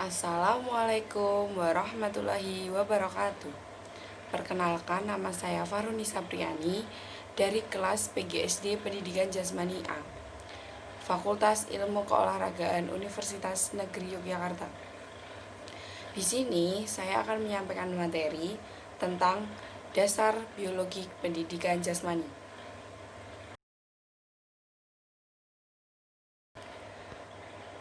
Assalamualaikum warahmatullahi wabarakatuh. Perkenalkan, nama saya Faruni Sapriani dari kelas PGSD Pendidikan Jasmani A, Fakultas Ilmu Keolahragaan Universitas Negeri Yogyakarta. Di sini saya akan menyampaikan materi tentang dasar biologi pendidikan jasmani.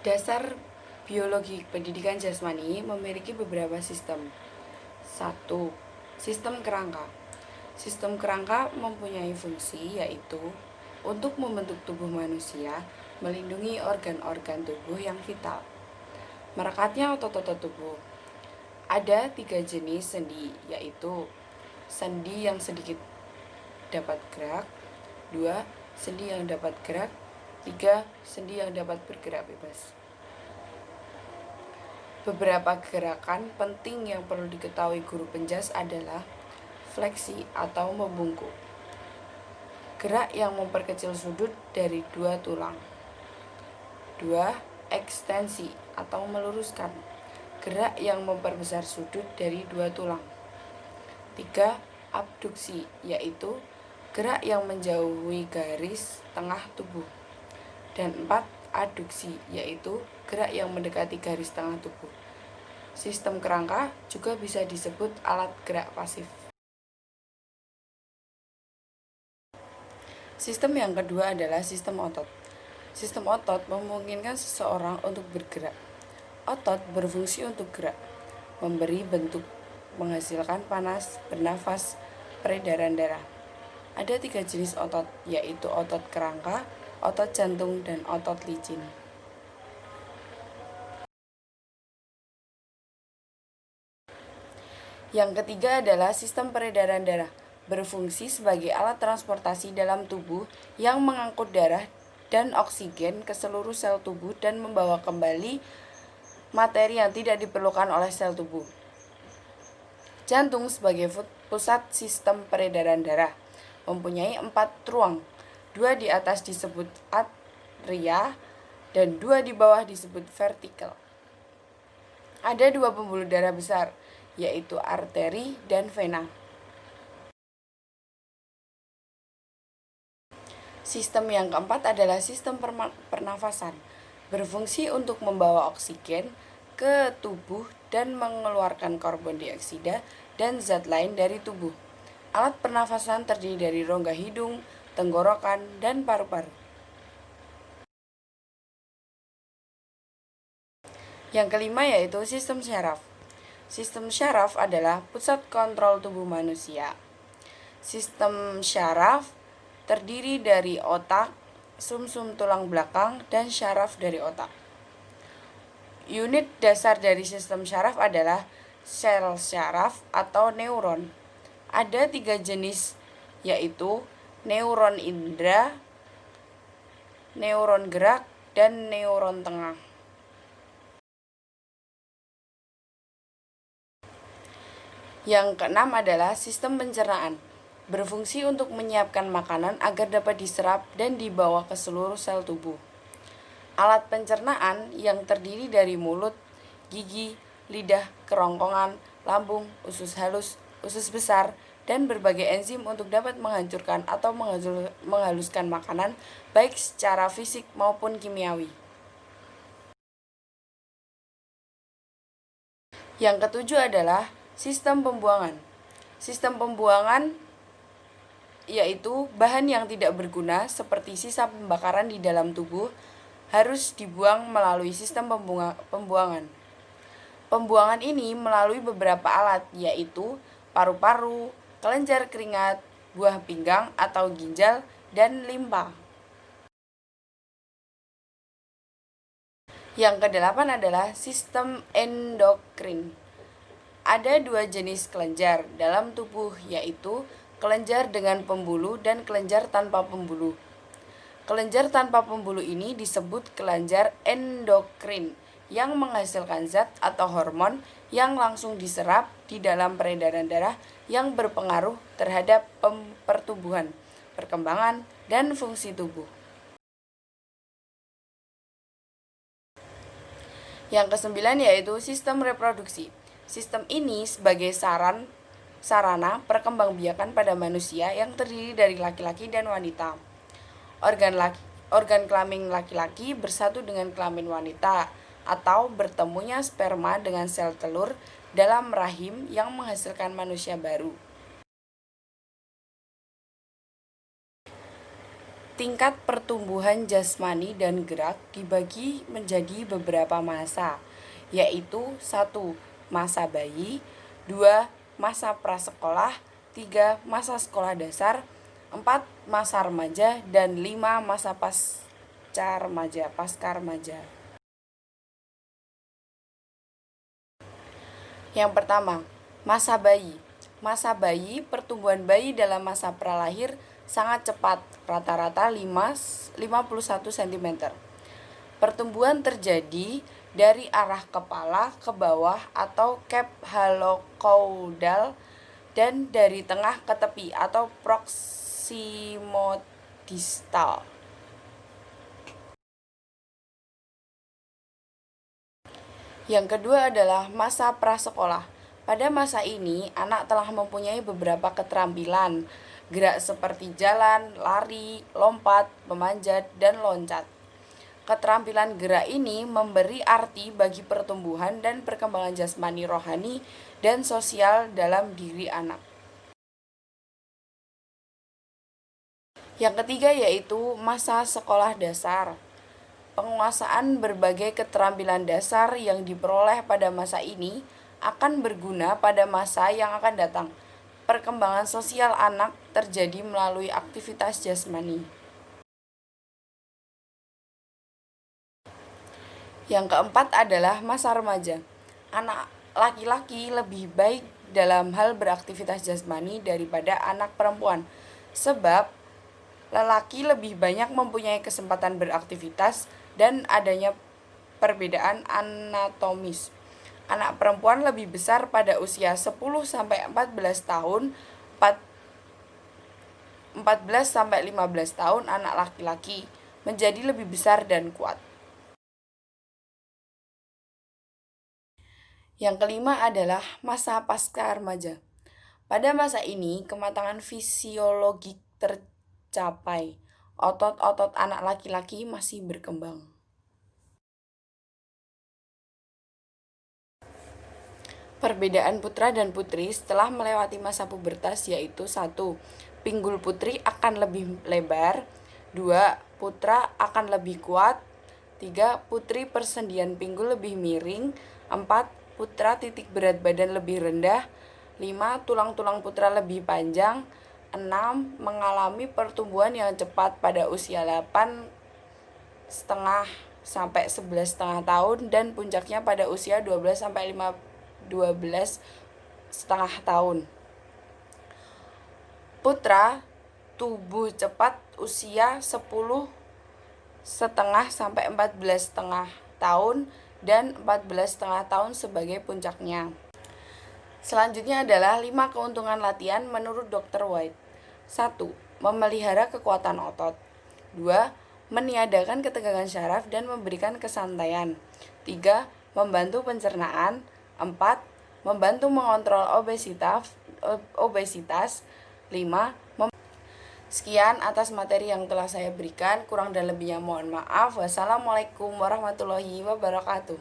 Dasar biologi pendidikan jasmani memiliki beberapa sistem. 1. Sistem kerangka. Sistem kerangka mempunyai fungsi yaitu untuk membentuk tubuh manusia, melindungi organ-organ tubuh yang vital, merekatnya otot-otot tubuh. Ada 3 jenis sendi, yaitu sendi yang sedikit dapat gerak, 2. Sendi yang dapat gerak, 3. Sendi yang dapat bergerak bebas. Beberapa gerakan penting yang perlu diketahui guru penjas adalah fleksi atau membungkuk, gerak yang memperkecil sudut dari 2 tulang. 2. Ekstensi atau meluruskan, gerak yang memperbesar sudut dari 2 tulang. 3. Abduksi, yaitu gerak yang menjauhi garis tengah tubuh. Dan 4. Aduksi, yaitu gerak yang mendekati garis tengah tubuh. Sistem kerangka juga bisa disebut alat gerak pasif. Sistem yang kedua adalah sistem otot. Sistem otot memungkinkan seseorang untuk bergerak. Otot berfungsi untuk gerak, memberi bentuk, menghasilkan panas, bernafas, peredaran darah. Ada 3 jenis otot, yaitu otot kerangka, otot jantung, dan otot licin. Yang ketiga adalah sistem peredaran darah, berfungsi sebagai alat transportasi dalam tubuh yang mengangkut darah dan oksigen ke seluruh sel tubuh dan membawa kembali materi yang tidak diperlukan oleh sel tubuh. Jantung sebagai pusat sistem peredaran darah mempunyai 4 ruang, 2 di atas disebut atria dan 2 di bawah disebut vertikal. Ada 2 pembuluh darah besar, yaitu arteri dan vena. Sistem yang keempat adalah sistem pernafasan, berfungsi untuk membawa oksigen ke tubuh dan mengeluarkan karbon dioksida dan zat lain dari tubuh. Alat pernafasan terdiri dari rongga hidung, tenggorokan, dan paru-paru. Yang kelima yaitu sistem syaraf. Sistem syaraf adalah pusat kontrol tubuh manusia. Sistem syaraf terdiri dari otak, sumsum tulang belakang, dan syaraf dari otak. Unit dasar dari sistem syaraf adalah sel syaraf atau neuron. Ada 3 jenis, yaitu neuron indera, neuron gerak, dan neuron tengah. Yang keenam adalah sistem pencernaan, berfungsi untuk menyiapkan makanan agar dapat diserap dan dibawa ke seluruh sel tubuh. Alat pencernaan yang terdiri dari mulut, gigi, lidah, kerongkongan, lambung, usus halus, usus besar, dan berbagai enzim untuk dapat menghancurkan atau menghaluskan makanan baik secara fisik maupun kimiawi. Yang ketujuh adalah sistem pembuangan. Sistem pembuangan yaitu bahan yang tidak berguna seperti sisa pembakaran di dalam tubuh harus dibuang melalui sistem pembuangan. Pembuangan ini melalui beberapa alat, yaitu paru-paru, kelenjar keringat, buah pinggang atau ginjal, dan limpa. Yang kedelapan adalah sistem endokrin. Ada 2 jenis kelenjar dalam tubuh, yaitu kelenjar dengan pembuluh dan kelenjar tanpa pembuluh. Kelenjar tanpa pembuluh ini disebut kelenjar endokrin yang menghasilkan zat atau hormon yang langsung diserap di dalam peredaran darah yang berpengaruh terhadap pertumbuhan, perkembangan, dan fungsi tubuh. Yang kesembilan yaitu sistem reproduksi. Sistem ini sebagai sarana perkembangbiakan pada manusia yang terdiri dari laki-laki dan wanita. Organ kelamin laki-laki bersatu dengan kelamin wanita atau bertemunya sperma dengan sel telur dalam rahim yang menghasilkan manusia baru. Tingkat pertumbuhan jasmani dan gerak dibagi menjadi beberapa masa, yaitu 1. Masa bayi, 2. Masa prasekolah, 3. Masa sekolah dasar, 4. Masa remaja, dan 5. Masa pasca remaja. Yang pertama, masa bayi. Masa bayi, pertumbuhan bayi dalam masa pralahir sangat cepat, rata-rata 51 cm. Pertumbuhan terjadi dari arah kepala ke bawah atau caudal dan dari tengah ke tepi atau proximodistal. Yang kedua adalah masa prasekolah. Pada masa ini, anak telah mempunyai beberapa keterampilan, gerak seperti jalan, lari, lompat, memanjat, dan loncat. Keterampilan gerak ini memberi arti bagi pertumbuhan dan perkembangan jasmani, rohani, dan sosial dalam diri anak. Yang ketiga yaitu masa sekolah dasar. Penguasaan berbagai keterampilan dasar yang diperoleh pada masa ini akan berguna pada masa yang akan datang. Perkembangan sosial anak terjadi melalui aktivitas jasmani. Yang keempat adalah masa remaja. Anak laki-laki lebih baik dalam hal beraktivitas jasmani daripada anak perempuan, sebab lelaki lebih banyak mempunyai kesempatan beraktivitas dan adanya perbedaan anatomis. Anak perempuan lebih besar pada usia 10-14 tahun, 14-15 tahun anak laki-laki menjadi lebih besar dan kuat. Yang kelima adalah masa pasca remaja. Pada masa ini, kematangan fisiologik tercapai. Otot-otot anak laki-laki masih berkembang. Perbedaan putra dan putri setelah melewati masa pubertas yaitu 1. Pinggul putri akan lebih lebar, 2. Putra akan lebih kuat, 3. Putri persendian pinggul lebih miring, 4. Putra titik berat badan lebih rendah, 5. Tulang-tulang putra lebih panjang, 6. Mengalami pertumbuhan yang cepat pada usia 8,5 sampai 11,5 tahun dan puncaknya pada usia 12 sampai 12,5 tahun. Putra tumbuh cepat usia 10,5 sampai 14,5 tahun dan 14,5 tahun sebagai puncaknya. Selanjutnya adalah 5 keuntungan latihan menurut Dr. White. 1. Memelihara kekuatan otot. 2. Meniadakan ketegangan syaraf dan memberikan kesantaian. 3. Membantu pencernaan. 4. Membantu mengontrol obesitas. 5. Sekian atas materi yang telah saya berikan. Kurang dan lebihnya mohon maaf. Wassalamualaikum warahmatullahi wabarakatuh.